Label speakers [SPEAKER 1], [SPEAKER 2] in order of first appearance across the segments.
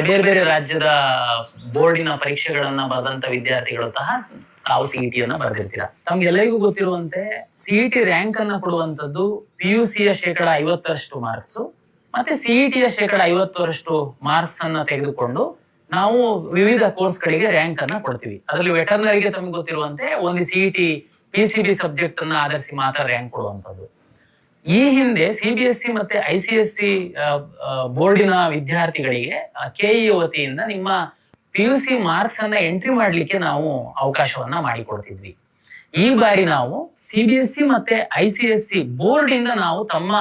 [SPEAKER 1] ಬೇರೆ ಬೇರೆ ರಾಜ್ಯದ ಬೋರ್ಡಿನ ಪರೀಕ್ಷೆಗಳನ್ನ ಬರೆದಂತ ವಿದ್ಯಾರ್ಥಿಗಳು ಸಹ ತಾವು ಸಿಇಟಿಯನ್ನ ಬರೆದಿರ್ತೀರಾ. ತಮ್ಗೆಲ್ಲರಿಗೂ ಗೊತ್ತಿರುವಂತೆ ಸಿಇಟಿ ರ್ಯಾಂಕ್ ಅನ್ನ ಕೊಡುವಂತದ್ದು PUC ಯ 50% ಮಾರ್ಕ್ಸ್ ಮತ್ತೆ ಸಿಇಟಿಯ 50% ಮಾರ್ಕ್ಸ್ ಅನ್ನ ತೆಗೆದುಕೊಂಡು ನಾವು ವಿವಿಧ ಕೋರ್ಸ್ ಗಳಿಗೆ ರ್ಯಾಂಕ್ ಅನ್ನ ಕೊಡ್ತೀವಿ. ಅದರಲ್ಲಿ ವೆಟರ್ನರಿಗೆ ತಮ್ಗೆ ಗೊತ್ತಿರುವಂತೆ ಒಂದು ಸಿಇಟಿ PCB ಸಬ್ಜೆಕ್ಟ್ ಅನ್ನ ಆಧರಿಸಿ ಮಾತ್ರ ರ್ಯಾಂಕ್ ಕೊಡುವಂತದ್ದು. ಈ ಹಿಂದೆ CBSE ಮತ್ತೆ ICSE ಬೋರ್ಡಿನ ವಿದ್ಯಾರ್ಥಿಗಳಿಗೆ KE ವತಿಯಿಂದ ನಿಮ್ಮ PUC ಮಾರ್ಕ್ಸ್ ಅನ್ನ ಎಂಟ್ರಿ ಮಾಡ್ಲಿಕ್ಕೆ ನಾವು ಅವಕಾಶವನ್ನ ಮಾಡಿಕೊಡ್ತಿದ್ವಿ. ಈ ಬಾರಿ ನಾವು CBSE ಮತ್ತೆ ICSE ಬೋರ್ಡ್ ಇಂದ ನಾವು ತಮ್ಮ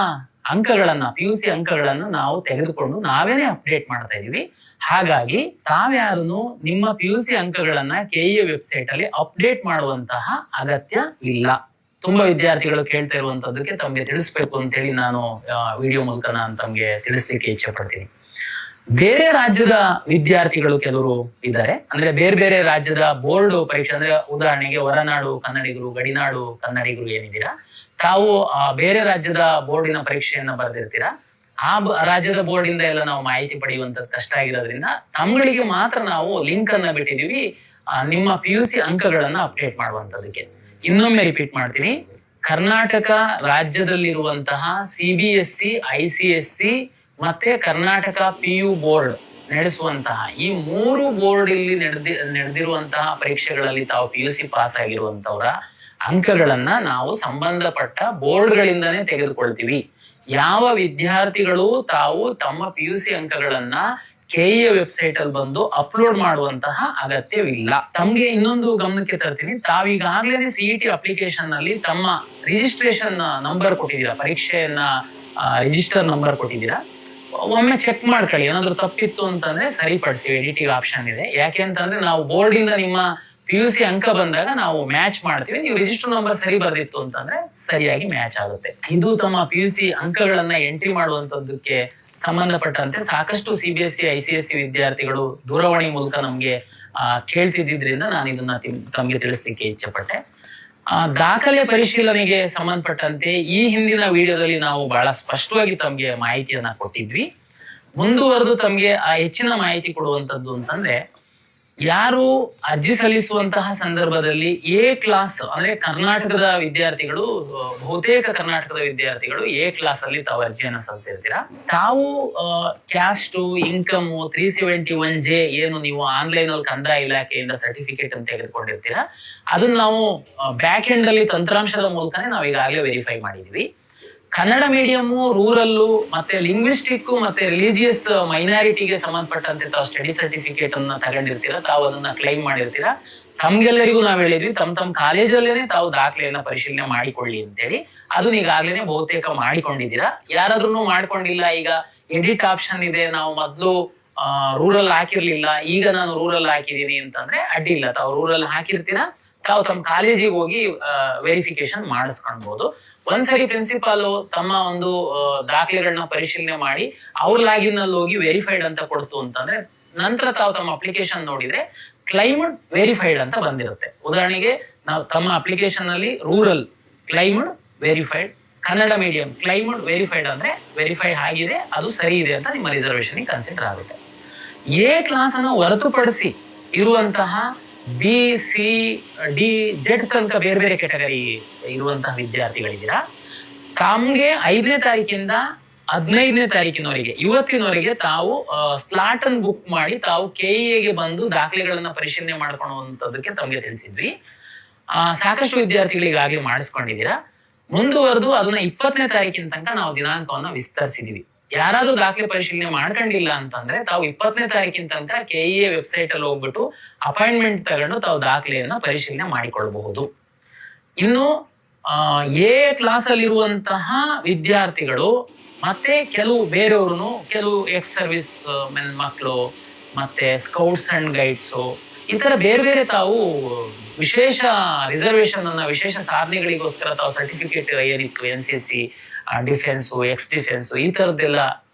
[SPEAKER 1] ಅಂಕಗಳನ್ನ PUC ಅಂಕಗಳನ್ನ ನಾವು ತೆಗೆದುಕೊಂಡು ನಾವೇನೆ ಅಪ್ಡೇಟ್ ಮಾಡ್ತಾ ಇದೀವಿ. ಹಾಗಾಗಿ ತಾವ್ಯಾರು ನಿಮ್ಮ PUC ಅಂಕಗಳನ್ನ KE ವೆಬ್ಸೈಟ್ ಅಲ್ಲಿ ಅಪ್ಡೇಟ್ ಮಾಡುವಂತಹ ಅಗತ್ಯ ಇಲ್ಲ. ತುಂಬಾ ವಿದ್ಯಾರ್ಥಿಗಳು ಕೇಳ್ತಾ ಇರುವಂತದ್ದಕ್ಕೆ ತಮ್ಗೆ ತಿಳಿಸ್ಬೇಕು ಅಂತ ಹೇಳಿ ನಾನು ವಿಡಿಯೋ ಮೂಲಕ ನಾನು ತಮ್ಗೆ ತಿಳಿಸ್ಲಿಕ್ಕೆ ಇಚ್ಛೆ ಪಡ್ತೀನಿ. ಬೇರೆ ರಾಜ್ಯದ ವಿದ್ಯಾರ್ಥಿಗಳು ಕೆಲವರು ಇದ್ದಾರೆ, ಅಂದ್ರೆ ಬೇರೆ ಬೇರೆ ರಾಜ್ಯದ ಬೋರ್ಡ್ ಪರೀಕ್ಷೆ, ಅಂದ್ರೆ ಉದಾಹರಣೆಗೆ ಹೊರನಾಡು ಕನ್ನಡಿಗರು, ಗಡಿನಾಡು ಕನ್ನಡಿಗರು ಏನಿದ್ದೀರಾ, ತಾವು ಬೇರೆ ರಾಜ್ಯದ ಬೋರ್ಡಿನ ಪರೀಕ್ಷೆಯನ್ನ ಬರೆದಿರ್ತೀರಾ. ಆ ರಾಜ್ಯದ ಬೋರ್ಡ್ ಇಂದ ಎಲ್ಲ ನಾವು ಮಾಹಿತಿ ಪಡೆಯುವಂತದ್ದು ಕಷ್ಟ ಆಗಿರೋದ್ರಿಂದ ತಮ್ಗಳಿಗೆ ಮಾತ್ರ ನಾವು ಲಿಂಕ್ ಅನ್ನ ಬಿಟ್ಟಿದೀವಿ ನಿಮ್ಮ PUC ಅಂಕಗಳನ್ನ ಅಪ್ಡೇಟ್ ಮಾಡುವಂತದಕ್ಕೆ. ಇನ್ನೊಮ್ಮೆ ರಿಪೀಟ್ ಮಾಡ್ತೀನಿ, ಕರ್ನಾಟಕ ರಾಜ್ಯದಲ್ಲಿರುವಂತಹ CBSE, ICSE ಮತ್ತೆ ಕರ್ನಾಟಕ PU ಬೋರ್ಡ್ ನಡೆಸುವಂತಹ ಈ 3 ಬೋರ್ಡ್ ಇಲ್ಲಿ ನಡೆದಿರುವಂತಹ ಪರೀಕ್ಷೆಗಳಲ್ಲಿ ತಾವು PUC ಪಾಸ್ ಆಗಿರುವಂತವರ ಅಂಕಗಳನ್ನ ನಾವು ಸಂಬಂಧಪಟ್ಟ ಬೋರ್ಡ್ಗಳಿಂದಾನೇ ತೆಗೆದುಕೊಳ್ತೀವಿ. ಯಾವ ವಿದ್ಯಾರ್ಥಿಗಳು ತಾವು ತಮ್ಮ PUC ಅಂಕಗಳನ್ನ KE ವೆಬ್ಸೈಟ್ ಅಲ್ಲಿ ಬಂದು ಅಪ್ಲೋಡ್ ಮಾಡುವಂತಹ ಅಗತ್ಯವಿಲ್ಲ. ತಮ್ಗೆ ಇನ್ನೊಂದು ಗಮನಕ್ಕೆ ತರ್ತೀನಿ, ತಾವೀಗಾಗ್ಲೇನೆ CET ಅಪ್ಲಿಕೇಶನ್ ನಲ್ಲಿ ತಮ್ಮ ರಿಜಿಸ್ಟ್ರೇಷನ್ ನಂಬರ್ ಕೊಟ್ಟಿದ್ದೀರಾ, ಪರೀಕ್ಷೆಯನ್ನ ರಿಜಿಸ್ಟರ್ ನಂಬರ್ ಕೊಟ್ಟಿದ್ದೀರಾ. ಒಮ್ಮೆ ಚೆಕ್ ಮಾಡ್ಕೊಳ್ಳಿ, ಏನಾದ್ರು ತಪ್ಪಿತ್ತು ಅಂತಂದ್ರೆ ಸರಿಪಡಿಸಿ, ಎಡಿಟಿಂಗ್ ಆಪ್ಷನ್ ಇದೆ. ಯಾಕೆ ಅಂತಂದ್ರೆ ನಾವು ಬೋರ್ಡ್ ಇಂದ ನಿಮ್ಮ PUC ಅಂಕ ಬಂದಾಗ ನಾವು ಮ್ಯಾಚ್ ಮಾಡ್ತೀವಿ. ನೀವು ರಿಜಿಸ್ಟರ್ ನಂಬರ್ ಸರಿ ಬರ್ದಿತ್ತು ಅಂತಂದ್ರೆ ಸರಿಯಾಗಿ ಮ್ಯಾಚ್ ಆಗುತ್ತೆ. ಇದು ತಮ್ಮ PUC ಅಂಕಗಳನ್ನ ಎಂಟ್ರಿ ಮಾಡುವಂತದ್ದಕ್ಕೆ ಸಂಬಂಧಪಟ್ಟಂತೆ ಸಾಕಷ್ಟು CBSE, ICSE ವಿದ್ಯಾರ್ಥಿಗಳು ದೂರವಾಣಿ ಮೂಲಕ ನಮ್ಗೆ ಕೇಳ್ತಿದ್ರಿಂದ ನಾನು ಇದನ್ನ ತಮ್ಗೆ ತಿಳಿಸ್ಲಿಕ್ಕೆ ಇಚ್ಛೆ ಪಟ್ಟೆ. ದಾಖಲೆ ಪರಿಶೀಲನೆಗೆ ಸಂಬಂಧಪಟ್ಟಂತೆ ಈ ಹಿಂದಿನ ವಿಡಿಯೋದಲ್ಲಿ ನಾವು ಬಹಳ ಸ್ಪಷ್ಟವಾಗಿ ತಮ್ಗೆ ಮಾಹಿತಿಯನ್ನ ಕೊಟ್ಟಿದ್ವಿ. ಮುಂದುವರೆದು ತಮ್ಗೆ ಹೆಚ್ಚಿನ ಮಾಹಿತಿ ಕೊಡುವಂತದ್ದು ಅಂತಂದ್ರೆ, ಯಾರು ಅರ್ಜಿ ಸಲ್ಲಿಸುವಂತಹ ಸಂದರ್ಭದಲ್ಲಿ A ಕ್ಲಾಸ್ ಅಂದ್ರೆ ಕರ್ನಾಟಕದ ವಿದ್ಯಾರ್ಥಿಗಳು, ಬಹುತೇಕ ಕರ್ನಾಟಕದ ವಿದ್ಯಾರ್ಥಿಗಳು A ಕ್ಲಾಸ್ ಅಲ್ಲಿ ತಾವು ಅರ್ಜಿಯನ್ನ ಸಲ್ಲಿಸಿರ್ತೀರಾ. ತಾವು ಕ್ಯಾಸ್ಟ್, ಇನ್ಕಮ್ 371J ಏನು ನೀವು ಆನ್ಲೈನ್ ಅಲ್ಲಿ ಕಂದಾಯ ಇಲಾಖೆಯಿಂದ ಸರ್ಟಿಫಿಕೇಟ್ ಅಂತ ತೆಗೆದುಕೊಂಡಿರ್ತೀರಾ, ಅದನ್ನ ನಾವು ಬ್ಯಾಕ್ ಎಂಡ್ ಅಲ್ಲಿ ತಂತ್ರಾಂಶದ ಮೂಲಕನೇ ನಾವು ಈಗಾಗಲೇ ವೆರಿಫೈ ಮಾಡಿದ್ವಿ. ಕನ್ನಡ ಮೀಡಿಯಂ, ರೂರಲ್ ಮತ್ತೆ ಲಿಂಗ್ವಿಸ್ಟಿಕ್ ಮತ್ತೆ ರಿಲಿಜಿಯಸ್ ಮೈನಾರಿಟಿಗೆ ಸಂಬಂಧಪಟ್ಟಂತೆ ತಾವು ಸ್ಟಡಿ ಸರ್ಟಿಫಿಕೇಟ್ ಅನ್ನ ತಗೊಂಡಿರ್ತೀರಾ, ತಾವು ಅದನ್ನ ಕ್ಲೈಮ್ ಮಾಡಿರ್ತೀರಾ. ತಮ್ಗೆಲ್ಲರಿಗೂ ನಾವ್ ಹೇಳಿದ್ವಿ ತಮ್ಮ ಕಾಲೇಜಲ್ಲೇನೆ ತಾವು ದಾಖಲೆಯನ್ನ ಪರಿಶೀಲನೆ ಮಾಡಿಕೊಳ್ಳಿ ಅಂತೇಳಿ. ಅದನ್ನ ಈಗಾಗಲೇ ಬಹುತೇಕ ಮಾಡಿಕೊಂಡಿದ್ದೀರಾ. ಯಾರಾದ್ರೂ ಮಾಡ್ಕೊಂಡಿಲ್ಲ, ಈಗ ಎಡಿಟ್ ಆಪ್ಷನ್ ಇದೆ, ನಾವು ಮೊದ್ಲು ರೂರಲ್ ಹಾಕಿರ್ಲಿಲ್ಲ, ಈಗ ನಾನು ರೂರಲ್ ಹಾಕಿದೀನಿ ಅಂತಂದ್ರೆ ಅಡ್ಡಿ ಇಲ್ಲ. ತಾವು ರೂರಲ್ ಹಾಕಿರ್ತೀರಾ, ತಾವು ತಮ್ಮ ಕಾಲೇಜಿಗೆ ಹೋಗಿ ವೆರಿಫಿಕೇಶನ್ ಮಾಡಿಸ್ಕೊಳ್ಬಹುದು. ಒಂದ್ಸರಿ ಪ್ರಿನ್ಸಿಪಾಲ್ ತಮ್ಮ ಒಂದು ದಾಖಲೆಗಳನ್ನ ಪರಿಶೀಲನೆ ಮಾಡಿ ಅವ್ರ ಲಾಗಿನ್ ಅಲ್ಲಿ ಹೋಗಿ ವೆರಿಫೈಡ್ ಅಂತ ಕೊಡ್ತು ಅಂತಂದ್ರೆ ನಂತರ ತಾವು ತಮ್ಮ ಅಪ್ಲಿಕೇಶನ್ ನೋಡಿದ್ರೆ ಕ್ಲೈಮ್ಡ್ ವೆರಿಫೈಡ್ ಅಂತ ಬಂದಿರುತ್ತೆ. ಉದಾಹರಣೆಗೆ ನಾವು ತಮ್ಮ ಅಪ್ಲಿಕೇಶನ್ ಅಲ್ಲಿ rural claimed verified, Kannada medium claimed verified ಅಂದ್ರೆ ವೆರಿಫೈ ಆಗಿದೆ, ಅದು ಸರಿ ಇದೆ ಅಂತ ನಿಮ್ಮ ರಿಸರ್ವೇಶನ್ ಕನ್ಸಿಡರ್ ಆಗುತ್ತೆ. A ಕ್ಲಾಸ್ ಅನ್ನು ಹೊರತುಪಡಿಸಿ ಇರುವಂತಹ B, C, D, Z ತನಕ ಬೇರೆ ಬೇರೆ ಕೆಟಗರಿ ಇರುವಂತಹ ವಿದ್ಯಾರ್ಥಿಗಳಿದ್ದೀರಾ. ತಮ್ಗೆ 5ನೇ ತಾರೀಕಿಂದ 15ನೇ ತಾರೀಕಿನವರೆಗೆ, ಇವತ್ತಿನವರೆಗೆ ತಾವು ಸ್ಲಾಟ್ ಅನ್ನು ಬುಕ್ ಮಾಡಿ ತಾವು KEಗೆ ಬಂದು ದಾಖಲೆಗಳನ್ನ ಪರಿಶೀಲನೆ ಮಾಡ್ಕೊಳ್ಳುವಂತದಕ್ಕೆ ತಮ್ಗೆ ತಿಳಿಸಿದ್ವಿ. ಸಾಕಷ್ಟು ವಿದ್ಯಾರ್ಥಿಗಳಿಗಾಗಲೇ ಮಾಡಿಸ್ಕೊಂಡಿದ್ದೀರಾ. ಮುಂದುವರೆದು ಅದನ್ನ 20ನೇ ತಾರೀಕಿನ ತನಕ ನಾವು ದಿನಾಂಕವನ್ನ ವಿಸ್ತರಿಸಿದೀವಿ. ಯಾರಾದ್ರೂ ದಾಖಲೆ ಪರಿಶೀಲನೆ ಮಾಡ್ಕೊಂಡಿಲ್ಲ ಅಂತಂದ್ರೆ ತಾವು 20ನೇ ತಾರೀಕಿನ ತನಕ KE ವೆಬ್ಸೈಟ್ ಅಲ್ಲಿ ಹೋಗ್ಬಿಟ್ಟು ಅಪಾಯಿಂಟ್ಮೆಂಟ್ ತಗೊಂಡು ತಾವು ದಾಖಲೆಯನ್ನ ಪರಿಶೀಲನೆ ಮಾಡಿಕೊಳ್ಳಬಹುದು. ಇನ್ನು A ಕ್ಲಾಸ್ ಅಲ್ಲಿರುವಂತಹ ವಿದ್ಯಾರ್ಥಿಗಳು ಮತ್ತೆ ಕೆಲವು ಬೇರೆಯವರು, ಕೆಲವು ಎಕ್ಸ್ ಸರ್ವಿಸ್ ಮೆನ್ ಮಕ್ಕಳು ಮತ್ತೆ ಸ್ಕೌಟ್ಸ್ ಅಂಡ್ ಗೈಡ್ಸ್, ಈ ತರ ಬೇರೆ ಬೇರೆ ತಾವು ವಿಶೇಷ ರಿಸರ್ವೇಶನ್ ಅನ್ನ, ವಿಶೇಷ ಸಾಧನೆಗಳಿಗೋಸ್ಕರ ತಾವು ಸರ್ಟಿಫಿಕೇಟ್ ಏನಿತ್ತು NCC, ಡಿಫೆನ್ಸ್, ಎಕ್ಸ್ ಡಿಫೆನ್ಸ್, ಈ ತರದ್ದೆಲ್ಲ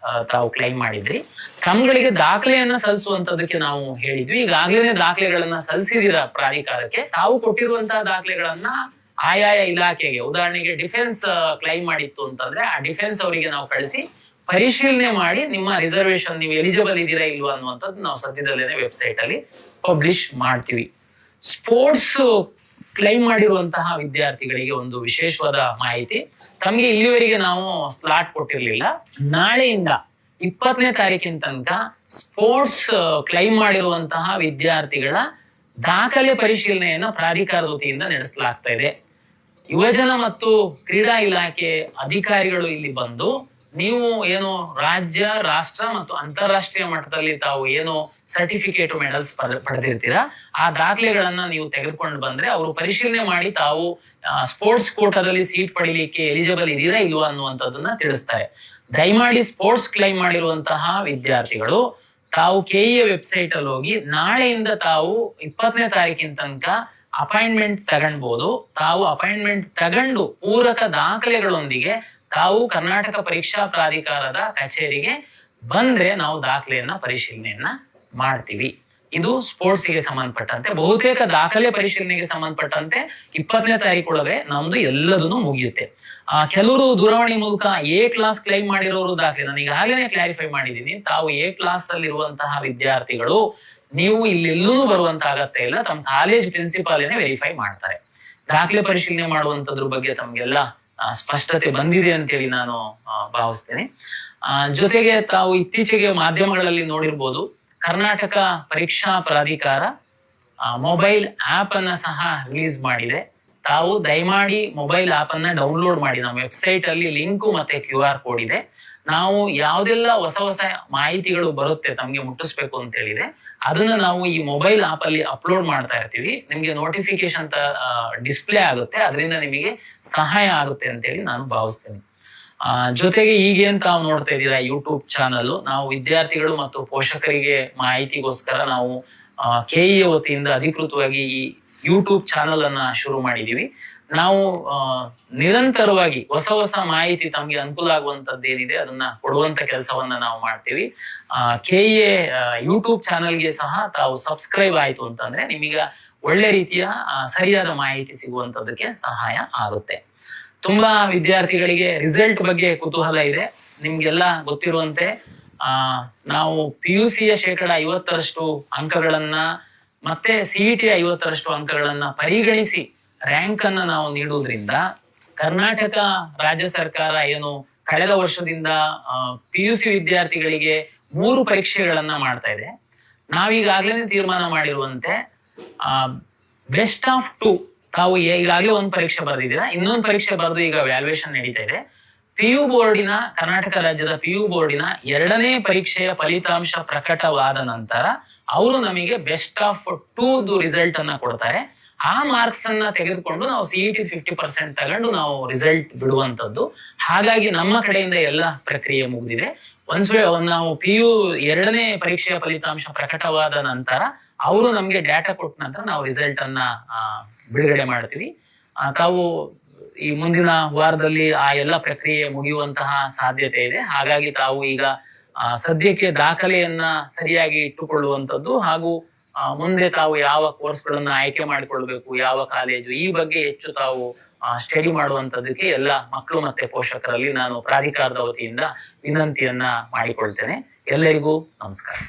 [SPEAKER 1] ತಾವು ಕ್ಲೈಮ್ ಮಾಡಿದ್ರಿ. ತಮ್ಗಳಿಗೆ ದಾಖಲೆಯನ್ನ ಸಲ್ಲಿಸುವಂತದಕ್ಕೆ ನಾವು ಹೇಳಿದ್ವಿ. ಈಗಾಗಲೇ ದಾಖಲೆಗಳನ್ನ ಸಲ್ಲಿಸಿದಿರ ಪ್ರಾಧಿಕಾರಕ್ಕೆ. ತಾವು ಕೊಟ್ಟಿರುವಂತಹ ದಾಖಲೆಗಳನ್ನ ಆಯಾಯ ಇಲಾಖೆಗೆ, ಉದಾಹರಣೆಗೆ ಡಿಫೆನ್ಸ್ ಕ್ಲೈಮ್ ಮಾಡಿತ್ತು ಅಂತಂದ್ರೆ ಆ ಡಿಫೆನ್ಸ್ ಅವರಿಗೆ ನಾವು ಕಳಿಸಿ ಪರಿಶೀಲನೆ ಮಾಡಿ ನಿಮ್ಮ ರಿಸರ್ವೇಶನ್ ನೀವು ಎಲಿಜಿಬಲ್ ಇದೀರಾ ಇಲ್ವಾ ಅನ್ನುವಂಥದ್ದು ನಾವು ಸದ್ಯದಲ್ಲೇನೆ ವೆಬ್ಸೈಟ್ ಅಲ್ಲಿ ಪಬ್ಲಿಷ್ ಮಾಡ್ತೀವಿ. ಸ್ಪೋರ್ಟ್ಸ್ ಕ್ಲೈಮ್ ಮಾಡಿರುವಂತಹ ವಿದ್ಯಾರ್ಥಿಗಳಿಗೆ ಒಂದು ವಿಶೇಷವಾದ ಮಾಹಿತಿ. ತಮ್ಗೆ ಇಲ್ಲಿವರೆಗೆ ನಾವು ಸ್ಲಾಟ್ ಕೊಟ್ಟಿರ್ಲಿಲ್ಲ. ನಾಳೆಯಿಂದ 20ನೇ ತಾರೀಕಿನ ತನಕ ಸ್ಪೋರ್ಟ್ಸ್ ಕ್ಲೈಮ್ ಮಾಡಿರುವಂತಹ ವಿದ್ಯಾರ್ಥಿಗಳ ದಾಖಲೆ ಪರಿಶೀಲನೆಯನ್ನ ಪ್ರಾಧಿಕಾರದ ವತಿಯಿಂದ ನಡೆಸಲಾಗ್ತಾ ಇದೆ. ಯುವಜನ ಮತ್ತು ಕ್ರೀಡಾ ಇಲಾಖೆ ಅಧಿಕಾರಿಗಳು ಇಲ್ಲಿ ಬಂದು ನೀವು ಏನು ರಾಜ್ಯ, ರಾಷ್ಟ್ರ ಮತ್ತು ಅಂತಾರಾಷ್ಟ್ರೀಯ ಮಟ್ಟದಲ್ಲಿ ತಾವು ಏನು ಸರ್ಟಿಫಿಕೇಟ್ ಮೆಡಲ್ಸ್ ಪಡೆದಿರ್ತೀರಾ ಆ ದಾಖಲೆಗಳನ್ನ ನೀವು ತೆಗೆದುಕೊಂಡು ಬಂದ್ರೆ ಅವರು ಪರಿಶೀಲನೆ ಮಾಡಿ ತಾವು ಸ್ಪೋರ್ಟ್ಸ್ ಕೋಟಾದಲ್ಲಿ ಸೀಟ್ ಪಡಿಲಿಕ್ಕೆ ಎಲಿಜಿಬಲ್ ಇದೀರಾ ಇಲ್ವಾ ಅನ್ನುವಂಥದ್ದನ್ನ ತಿಳಿಸ್ತಾರೆ. ದಯಮಾಡಿ ಸ್ಪೋರ್ಟ್ಸ್ ಕ್ಲೈಮ್ ಮಾಡಿರುವಂತಹ ವಿದ್ಯಾರ್ಥಿಗಳು ತಾವು ಕೆಇಎ ವೆಬ್ಸೈಟ್ ಅಲ್ಲಿ ಹೋಗಿ ನಾಳೆಯಿಂದ ತಾವು 20ನೇ ತಾರೀಕಿನ ತನಕ ಅಪಾಯಿಂಟ್ಮೆಂಟ್ ತಗೊಂಡ್ಬೋದು. ತಾವು ಅಪಾಯಿಂಟ್ಮೆಂಟ್ ತಗೊಂಡು ಪೂರಕ ದಾಖಲೆಗಳೊಂದಿಗೆ ತಾವು ಕರ್ನಾಟಕ ಪರೀಕ್ಷಾ ಪ್ರಾಧಿಕಾರದ ಕಚೇರಿಗೆ ಬಂದ್ರೆ ನಾವು ದಾಖಲೆಯನ್ನ ಪರಿಶೀಲನೆಯನ್ನ ಮಾಡ್ತೀವಿ. ಇದು ಸ್ಪೋರ್ಟ್ಸ್ ಗೆ ಸಂಬಂಧಪಟ್ಟಂತೆ. ಬಹುತೇಕ ದಾಖಲೆ ಪರಿಶೀಲನೆಗೆ ಸಂಬಂಧಪಟ್ಟಂತೆ 20ನೇ ತಾರೀಕೊಳಗೆ ನಮ್ದು ಎಲ್ಲದನ್ನು ಮುಗಿಯುತ್ತೆ. ಕೆಲವರು ದೂರವಾಣಿ ಮೂಲಕ ಎ ಕ್ಲಾಸ್ ಕ್ಲೈಮ್ ಮಾಡಿರೋರು ದಾಖಲೆ ನಾನು ಈಗಾಗಲೇ ಕ್ಲಾರಿಫೈ ಮಾಡಿದ್ದೀನಿ. ತಾವು ಎ ಕ್ಲಾಸ್ ಅಲ್ಲಿ ಇರುವಂತಹ ವಿದ್ಯಾರ್ಥಿಗಳು ನೀವು ಇಲ್ಲೆಲ್ಲೂ ಬರುವಂತ ಅಗತ್ಯ ಇಲ್ಲ. ತಮ್ಮ ಕಾಲೇಜ್ ಪ್ರಿನ್ಸಿಪಾಲೇನೆ ವೆರಿಫೈ ಮಾಡ್ತಾರೆ. ದಾಖಲೆ ಪರಿಶೀಲನೆ ಮಾಡುವಂತದ್ರ ಬಗ್ಗೆ ತಮ್ಗೆಲ್ಲ ಸ್ಪಷ್ಟತೆ ಬಂದಿದೆ ಅಂತೇಳಿ ನಾನು ಭಾವಿಸ್ತೇನೆ. ಜೊತೆಗೆ ತಾವು ಇತ್ತೀಚೆಗೆ ಮಾಧ್ಯಮಗಳಲ್ಲಿ ನೋಡಿರ್ಬೋದು, ಕರ್ನಾಟಕ ಪರೀಕ್ಷಾ ಪ್ರಾಧಿಕಾರ ಮೊಬೈಲ್ ಆಪ್ ಅನ್ನ ಸಹ ರಿಲೀಸ್ ಮಾಡಿದೆ. ತಾವು ದಯಮಾಡಿ ಮೊಬೈಲ್ ಆಪ್ ಅನ್ನ ಡೌನ್ಲೋಡ್ ಮಾಡಿ. ನಮ್ಮ ವೆಬ್ಸೈಟ್ ಅಲ್ಲಿ ಲಿಂಕು ಮತ್ತೆ QR ಕೋಡ್ ಇದೆ. ನಾವು ಯಾವ್ದೆಲ್ಲ ಹೊಸ ಮಾಹಿತಿಗಳು ಬರುತ್ತೆ ತಮ್ಗೆ ಮುಟ್ಟಿಸ್ಬೇಕು ಅಂತ ಹೇಳಿದೆ ಅದನ್ನ ನಾವು ಈ ಮೊಬೈಲ್ ಆಪ್ ಅಲ್ಲಿ ಅಪ್ಲೋಡ್ ಮಾಡ್ತಾ ಇರ್ತೀವಿ. ನಿಮ್ಗೆ ನೋಟಿಫಿಕೇಶನ್ ಡಿಸ್ಪ್ಲೇ ಆಗುತ್ತೆ, ಅದರಿಂದ ನಿಮಗೆ ಸಹಾಯ ಆಗುತ್ತೆ ಅಂತೇಳಿ ನಾನು ಭಾವಿಸ್ತೇನೆ. ಜೊತೆಗೆ ಈಗೇನ್ ತಾವು ನೋಡ್ತಾ ಇದ್ದೀರಾ ಯೂಟ್ಯೂಬ್ ಚಾನಲ್, ನಾವು ವಿದ್ಯಾರ್ಥಿಗಳು ಮತ್ತು ಪೋಷಕರಿಗೆ ಮಾಹಿತಿಗೋಸ್ಕರ ನಾವು ಕೆಇಎ ವತಿಯಿಂದ ಅಧಿಕೃತವಾಗಿ ಈ ಯೂಟ್ಯೂಬ್ ಚಾನಲ್ ಅನ್ನ ಶುರು ಮಾಡಿದೀವಿ. ನಾವು ನಿರಂತರವಾಗಿ ಹೊಸ ಮಾಹಿತಿ ತಮ್ಗೆ ಅನುಕೂಲ ಆಗುವಂತದ್ದು ಏನಿದೆ ಅದನ್ನ ಕೊಡುವಂತ ಕೆಲಸವನ್ನ ನಾವು ಮಾಡ್ತೀವಿ. ಕೆಇಎ ಯೂಟ್ಯೂಬ್ ಚಾನಲ್ಗೆ ಸಹ ತಾವು ಸಬ್ಸ್ಕ್ರೈಬ್ ಆಯ್ತು ಅಂತಂದ್ರೆ ನಿಮಗ ಒಳ್ಳೆ ರೀತಿಯ ಸರಿಯಾದ ಮಾಹಿತಿ ಸಿಗುವಂತದಕ್ಕೆ ಸಹಾಯ ಆಗುತ್ತೆ. ತುಂಬಾ ವಿದ್ಯಾರ್ಥಿಗಳಿಗೆ ರಿಸಲ್ಟ್ ಬಗ್ಗೆ ಕುತೂಹಲ ಇದೆ. ನಿಮ್ಗೆಲ್ಲ ಗೊತ್ತಿರುವಂತೆ ನಾವು PUCಯ 50% ಅಂಕಗಳನ್ನ ಮತ್ತೆ CET 50% ಅಂಕಗಳನ್ನ ಪರಿಗಣಿಸಿ ರ್ಯಾಂಕ್ ಅನ್ನ ನಾವು ನೀಡುವುದರಿಂದ ಕರ್ನಾಟಕ ರಾಜ್ಯ ಸರ್ಕಾರ ಏನು ಕಳೆದ ವರ್ಷದಿಂದ PUC ವಿದ್ಯಾರ್ಥಿಗಳಿಗೆ 3 ಪರೀಕ್ಷೆಗಳನ್ನ ಮಾಡ್ತಾ ಇದೆ. ನಾವೀಗಾಗ್ಲೇ ತೀರ್ಮಾನ ಮಾಡಿರುವಂತೆ ಬೆಸ್ಟ್ ಆಫ್ 2 ತಾವು ಈಗಾಗಲೇ ಒಂದು ಪರೀಕ್ಷೆ ಬರೆದಿದ್ದೀರಾ, ಇನ್ನೊಂದು ಪರೀಕ್ಷೆ ಬರೆದು ಈಗ ವ್ಯಾಲ್ಯೂಯೇಷನ್ ನಡೀತಾ ಇದೆ. PU ಬೋರ್ಡಿನ ಕರ್ನಾಟಕ ರಾಜ್ಯದ PU ಬೋರ್ಡಿನ 2ನೇ ಪರೀಕ್ಷೆಯ ಫಲಿತಾಂಶ ಪ್ರಕಟವಾದ ನಂತರ ಅವರು ನಮಗೆ ಬೆಸ್ಟ್ ಆಫ್ 2 ರಿಸಲ್ಟ್ ಅನ್ನ ಕೊಡ್ತಾರೆ. ಆ ಮಾರ್ಕ್ಸ್ ಅನ್ನ ತೆಗೆದುಕೊಂಡು ನಾವು CET 50% ತಗೊಂಡು ನಾವು ರಿಸಲ್ಟ್ ಬಿಡುವಂತದ್ದು. ಹಾಗಾಗಿ ನಮ್ಮ ಕಡೆಯಿಂದ ಎಲ್ಲ ಪ್ರಕ್ರಿಯೆ ಮುಗಿದಿದೆ. ನಾವು PU 2ನೇ ಪರೀಕ್ಷೆಯ ಫಲಿತಾಂಶ ಪ್ರಕಟವಾದ ನಂತರ ಅವರು ನಮ್ಗೆ ಡಾಟಾ ಕೊಟ್ಟ ನಂತರ ನಾವು ರಿಸಲ್ಟ್ ಅನ್ನ ಬಿಡುಗಡೆ ಮಾಡ್ತೀವಿ. ತಾವು ಈ ಮುಂದಿನ ವಾರದಲ್ಲಿ ಆ ಎಲ್ಲ ಪ್ರಕ್ರಿಯೆ ಮುಗಿಯುವಂತಹ ಸಾಧ್ಯತೆ ಇದೆ. ಹಾಗಾಗಿ ತಾವು ಈಗ ಸದ್ಯಕ್ಕೆ ದಾಖಲೆಯನ್ನ ಸರಿಯಾಗಿ ಇಟ್ಟುಕೊಳ್ಳುವಂತದ್ದು ಹಾಗೂ ಮುಂದೆ ತಾವು ಯಾವ ಕೋರ್ಸ್ಗಳನ್ನ ಆಯ್ಕೆ ಮಾಡಿಕೊಳ್ಬೇಕು, ಯಾವ ಕಾಲೇಜು, ಈ ಬಗ್ಗೆ ಹೆಚ್ಚು ತಾವು ಸ್ಟಡಿ ಮಾಡುವಂತದಕ್ಕೆ ಎಲ್ಲ ಮಕ್ಕಳು ಮತ್ತೆ ಪೋಷಕರಲ್ಲಿ ನಾನು ಪ್ರಾಧಿಕಾರದ ವತಿಯಿಂದ ವಿನಂತಿಯನ್ನ ಮಾಡಿಕೊಳ್ತೇನೆ. ಎಲ್ಲರಿಗೂ ನಮಸ್ಕಾರ.